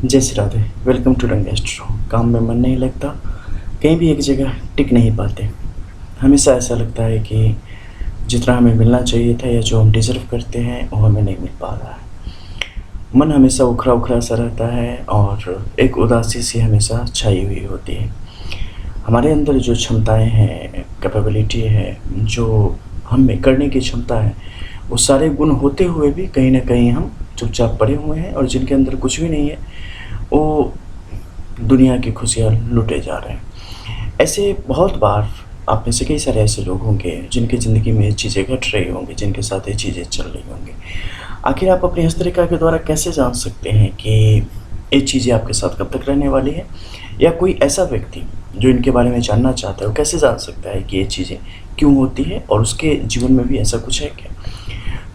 जय Shri Radhe. Welcome to रंग astro. काम में मन नहीं लगता, कहीं भी एक जगह टिक नहीं पाते। हमेशा ऐसा लगता है कि जितना हमें मिलना चाहिए था या जो हम डिज़र्व करते हैं वो हमें नहीं मिल पा रहा है। मन हमेशा उखड़ा उखड़ा सा रहता है और एक उदासी सी हमेशा छाई हुई होती है। हमारे अंदर जो क्षमताएं हैं, कैपेबिलिटी है, जो हम में करने की क्षमता है, वो सारे गुण होते हुए भी कहीं ना कहीं हम चुपचाप पड़े हुए हैं और जिनके अंदर कुछ भी नहीं है वो दुनिया की खुशियाँ लूटे जा रहे हैं। ऐसे बहुत बार आप में से कई सारे ऐसे लोग होंगे जिनकी ज़िंदगी में ये चीज़ें घट रही होंगी, जिनके साथ ये चीज़ें चल रही होंगी। आखिर आप अपनी हस्तरेखा के द्वारा कैसे जान सकते हैं कि ये चीज़ें आपके साथ कब तक रहने वाली है, या कोई ऐसा व्यक्ति जो इनके बारे में जानना चाहता है वो कैसे जान सकता है कि ये चीज़ें क्यों होती है और उसके जीवन में भी ऐसा कुछ है क्या?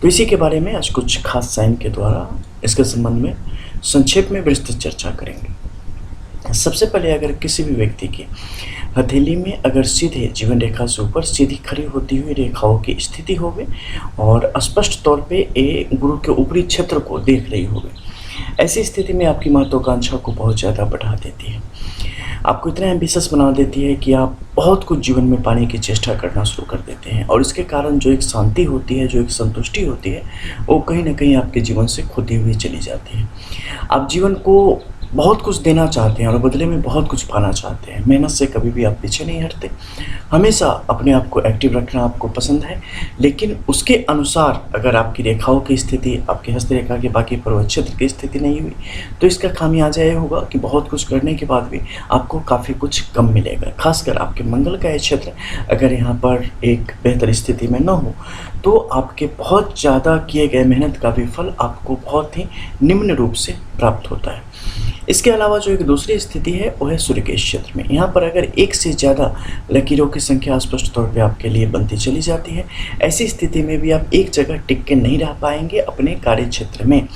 तो इसी के बारे में आज कुछ खास साइन के द्वारा इसके संबंध में संक्षेप में विस्तृत चर्चा करेंगे। सबसे पहले अगर किसी भी व्यक्ति की हथेली में अगर सीधे जीवन रेखा से ऊपर सीधी खड़ी होती हुई रेखाओं की स्थिति होवे और स्पष्ट तौर पे ये गुरु के ऊपरी क्षेत्र को देख रही होवे, ऐसी स्थिति में आपकी महत्वाकांक्षा को बहुत ज़्यादा बढ़ा देती है। आपको इतना एम्बिशियस बना देती है कि आप बहुत कुछ जीवन में पाने की चेष्टा करना शुरू कर देते हैं और इसके कारण जो एक शांति होती है, जो एक संतुष्टि होती है, वो कहीं ना कहीं आपके जीवन से खोती हुई चली जाती है। आप जीवन को बहुत कुछ देना चाहते हैं और बदले में बहुत कुछ पाना चाहते हैं। मेहनत से कभी भी आप पीछे नहीं हटते, हमेशा अपने आप को एक्टिव रखना आपको पसंद है, लेकिन उसके अनुसार अगर आपकी रेखाओं की स्थिति, आपकी हस्तरेखा के बाकी पर्वत क्षेत्र की स्थिति नहीं हुई तो इसका खामियाजा ये होगा कि बहुत कुछ करने के बाद भी आपको काफ़ी कुछ कम मिलेगा। खासकर आपके मंगल का ये क्षेत्र अगर यहाँ पर एक बेहतर स्थिति में न हो तो आपके बहुत ज़्यादा किए गए मेहनत का भी फल आपको बहुत ही निम्न रूप से प्राप्त होता है। इसके अलावा जो एक दूसरी स्थिति है वो है सूर्य के क्षेत्र में। यहाँ पर अगर एक से ज़्यादा लकीरों की संख्या स्पष्ट तौर पे आपके लिए बनती चली जाती है, ऐसी स्थिति में भी आप एक जगह टिक के नहीं रह पाएंगे। अपने कार्य क्षेत्र में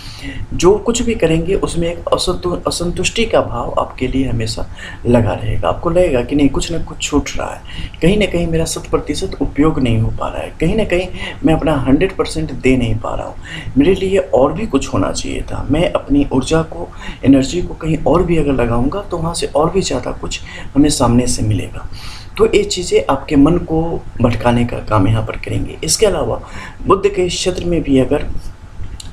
जो कुछ भी करेंगे उसमें एक असंतुष्टि का भाव आपके लिए हमेशा लगा रहेगा। आपको लगेगा कि नहीं, कुछ ना कुछ छूट रहा है, कहीं ना कहीं मेरा 100% उपयोग नहीं हो पा रहा है, कहीं ना कहीं मैं अपना 100% दे नहीं पा रहा हूँ, मेरे लिए और भी कुछ होना चाहिए था। मैं अपनी ऊर्जा को, एनर्जी को कहीं और भी अगर लगाऊंगा तो वहाँ से और भी ज़्यादा कुछ हमें सामने से मिलेगा। तो ये चीज़ें आपके मन को भटकाने का काम यहाँ पर करेंगे। इसके अलावा बुद्ध के क्षेत्र में भी अगर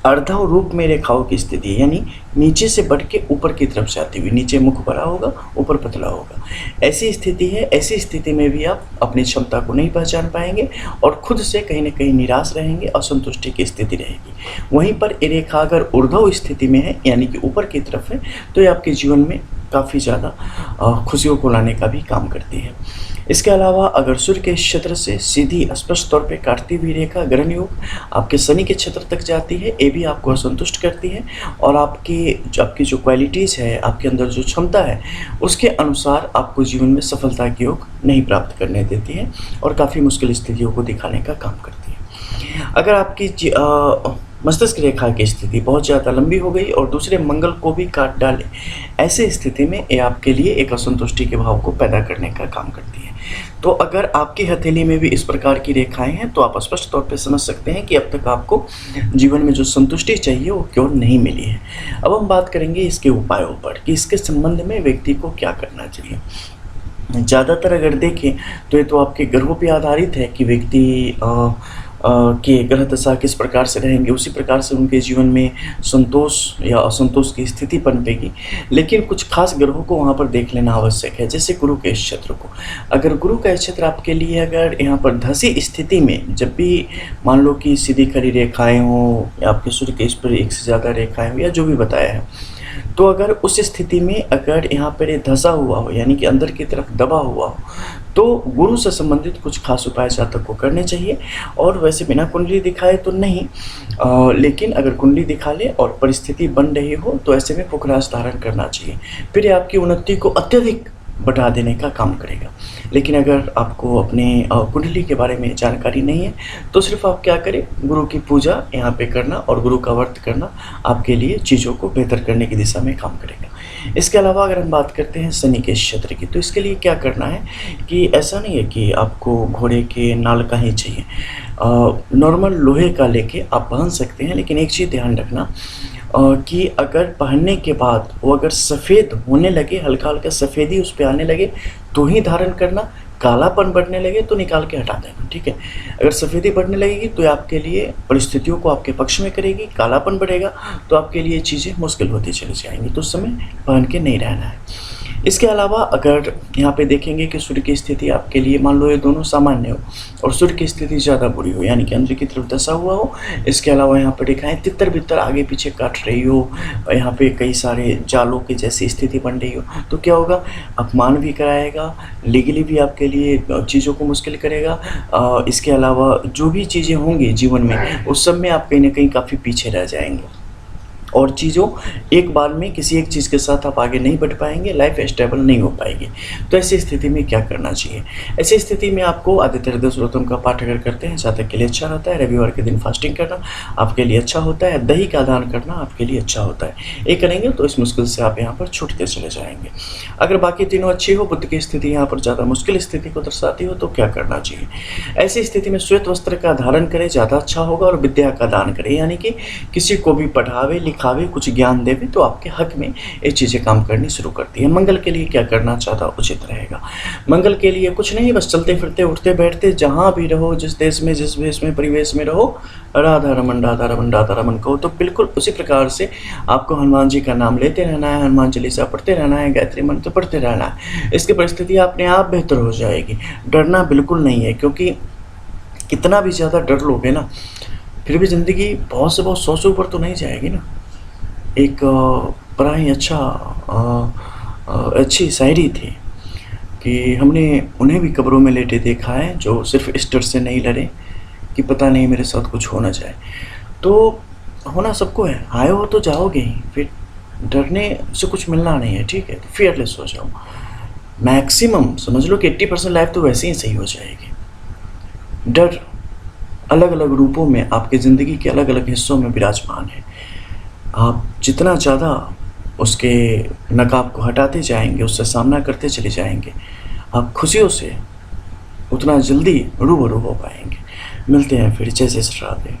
अर्धा रूप में रेखाओं की स्थिति, यानी नीचे से बढ़ के ऊपर की तरफ जाती हुई, नीचे मुख बड़ा होगा, ऊपर पतला होगा, ऐसी स्थिति है। ऐसी स्थिति में भी आप अपनी क्षमता को नहीं पहचान पाएंगे और खुद से कहीं ना कहीं निराश रहेंगे, असंतुष्टि की स्थिति रहेगी। वहीं पर ये रेखा अगर ऊर्ध्व स्थिति में है, यानी कि ऊपर की तरफ है, तो ये आपके जीवन में काफ़ी ज़्यादा खुशियों को लाने का भी काम करती है। इसके अलावा अगर सूर्य के क्षेत्र से सीधी स्पष्ट तौर पे काटती हुई रेखा ग्रहण योग आपके शनि के क्षेत्र तक जाती है, ये भी आपको असंतुष्ट करती है और आपकी जो क्वालिटीज़ है, आपके अंदर जो क्षमता है, उसके अनुसार आपको जीवन में सफलता के योग नहीं प्राप्त करने देती है और काफ़ी मुश्किल स्थितियों को दिखाने का काम करती है। अगर आपकी मस्तिष्क रेखा की स्थिति बहुत ज़्यादा लंबी हो गई और दूसरे मंगल को भी काट डाले, ऐसे स्थिति में ये आपके लिए एक असंतुष्टि के भाव को पैदा करने का काम करती है। तो अगर आपकी हथेली में भी इस प्रकार की रेखाएं हैं तो आप स्पष्ट तौर पे समझ सकते हैं कि अब तक आपको जीवन में जो संतुष्टि चाहिए वो क्यों नहीं मिली है। अब हम बात करेंगे इसके उपायों पर कि इसके संबंध में व्यक्ति को क्या करना चाहिए। ज़्यादातर अगर देखें तो ये तो आपके ग्रहों पे आधारित है कि व्यक्ति के ग्रह दशा किस प्रकार से रहेंगे, उसी प्रकार से उनके जीवन में संतोष या असंतोष की स्थिति पनपेगी। लेकिन कुछ खास ग्रहों को वहाँ पर देख लेना आवश्यक है, जैसे गुरु के क्षेत्र को। अगर गुरु का क्षेत्र आपके लिए अगर यहाँ पर धसी स्थिति में, जब भी मान लो कि सीधी खड़ी रेखाएं हों या आपके सूर्य के इस पर एक से ज़्यादा रेखाएं हो या जो भी बताया है, तो अगर उस स्थिति में अगर यहाँ पर ये धसा हुआ हो, यानी कि अंदर की तरफ दबा हुआ हो, तो गुरु से संबंधित कुछ खास उपाय जातक को करने चाहिए। और वैसे बिना कुंडली दिखाए तो नहीं, लेकिन अगर कुंडली दिखा ले और परिस्थिति बन रही हो तो ऐसे में पुखराज धारण करना चाहिए। फिर ये आपकी उन्नति को अत्यधिक बढ़ा देने का काम करेगा। लेकिन अगर आपको अपने कुंडली के बारे में जानकारी नहीं है तो सिर्फ आप क्या करें, गुरु की पूजा यहाँ पे करना और गुरु का व्रत करना आपके लिए चीज़ों को बेहतर करने की दिशा में काम करेगा। इसके अलावा अगर हम बात करते हैं शनि के क्षेत्र की, तो इसके लिए क्या करना है कि ऐसा नहीं है कि आपको घोड़े के नाल का ही चाहिए, नॉर्मल लोहे का लेके आप पहन सकते हैं। लेकिन एक चीज़ ध्यान रखना, कि अगर पहनने के बाद वो अगर सफ़ेद होने लगे, हल्का-हल्का सफ़ेदी उस पे आने लगे तो ही धारण करना, कालापन बढ़ने लगे तो निकाल के हटा देना, ठीक है। अगर सफ़ेदी बढ़ने लगेगी तो ये आपके लिए परिस्थितियों को आपके पक्ष में करेगी, कालापन बढ़ेगा तो आपके लिए चीज़ें मुश्किल होती चली जाएँगी, तो उस समय पहन के नहीं रहना है। इसके अलावा अगर यहाँ पे देखेंगे कि सूर्य की स्थिति आपके लिए मान लो ये दोनों सामान्य हो और सूर्य की स्थिति ज़्यादा बुरी हो, यानी कि अंदर की तरफ दशा हुआ हो, इसके अलावा यहाँ पर दिखाएँ तितर-बितर आगे पीछे काट रही हो, यहाँ पे कई सारे जालों की जैसी स्थिति बन रही हो, तो क्या होगा, अपमान भी कराएगा, लीगली भी आपके लिए चीज़ों को मुश्किल करेगा। इसके अलावा जो भी चीज़ें होंगी जीवन में, उस सब में आप कहीं न कहीं काफ़ी पीछे रह जाएँगे और चीज़ों एक बार में किसी एक चीज़ के साथ आप आगे नहीं बढ़ पाएँगे, लाइफ़ स्टेबल नहीं हो पाएगी। तो ऐसी स्थिति में क्या करना चाहिए? ऐसी स्थिति में आपको आदित्य हृदय स्तोत्रम का पाठ अगर करते हैं जातक के लिए अच्छा रहता है। रविवार के दिन फास्टिंग करना आपके लिए अच्छा होता है, दही का दान करना आपके लिए अच्छा होता है। ये करेंगे तो इस मुश्किल से आप यहाँ पर छूटते चले जाएँगे। अगर बाकी तीनों अच्छी हो, बुध की स्थिति यहाँ पर ज़्यादा मुश्किल स्थिति को दर्शाती हो तो क्या करना चाहिए? ऐसी स्थिति में श्वेत वस्त्र का धारण करें, ज़्यादा अच्छा होगा, और विद्या का दान करें, यानी कि किसी को भी पढ़ावे, लिखावे, कुछ ज्ञान देवे तो आपके हक में ये चीज़ें काम करनी शुरू करती है। मंगल के लिए क्या करना ज़्यादा उचित रहेगा? मंगल के लिए कुछ नहीं, बस चलते फिरते, उठते बैठते, जहाँ भी रहो, जिस देश में, जिस भेष में, परिवेश में रहो, राधा रमन राधा रमन राधा रमन कहो, तो बिल्कुल उसी प्रकार से आपको हनुमान जी का नाम लेते रहना है, हनुमान चालीसा पढ़ते रहना है, गायत्री मंत्र पढ़ते रहना है। इसकी परिस्थिति अपने आप बेहतर हो जाएगी। डरना बिल्कुल नहीं है, क्योंकि कितना भी ज़्यादा डर लोगे ना, फिर भी ज़िंदगी बहुत से बहुत 100 से ऊपर तो नहीं जाएगी ना। एक बड़ा ही अच्छी शायरी थी कि हमने उन्हें भी कब्रों में लेटे देखा है जो सिर्फ इस डर से नहीं लड़े कि पता नहीं मेरे साथ कुछ हो ना जाए। तो होना सबको है, आए हो तो जाओगे ही, फिर डरने से कुछ मिलना नहीं है, ठीक है। तो फियरलेस हो जाओ, मैक्सिमम समझ लो कि 80% लाइफ तो वैसे ही सही हो जाएगी। डर अलग अलग रूपों में आपके ज़िंदगी के अलग अलग हिस्सों में विराजमान है। आप जितना ज़्यादा उसके नकाब को हटाते जाएंगे, उससे सामना करते चले जाएंगे, आप खुशियों से उतना जल्दी रूबरू हो पाएंगे। मिलते हैं फिर, जय जय श्री राधे।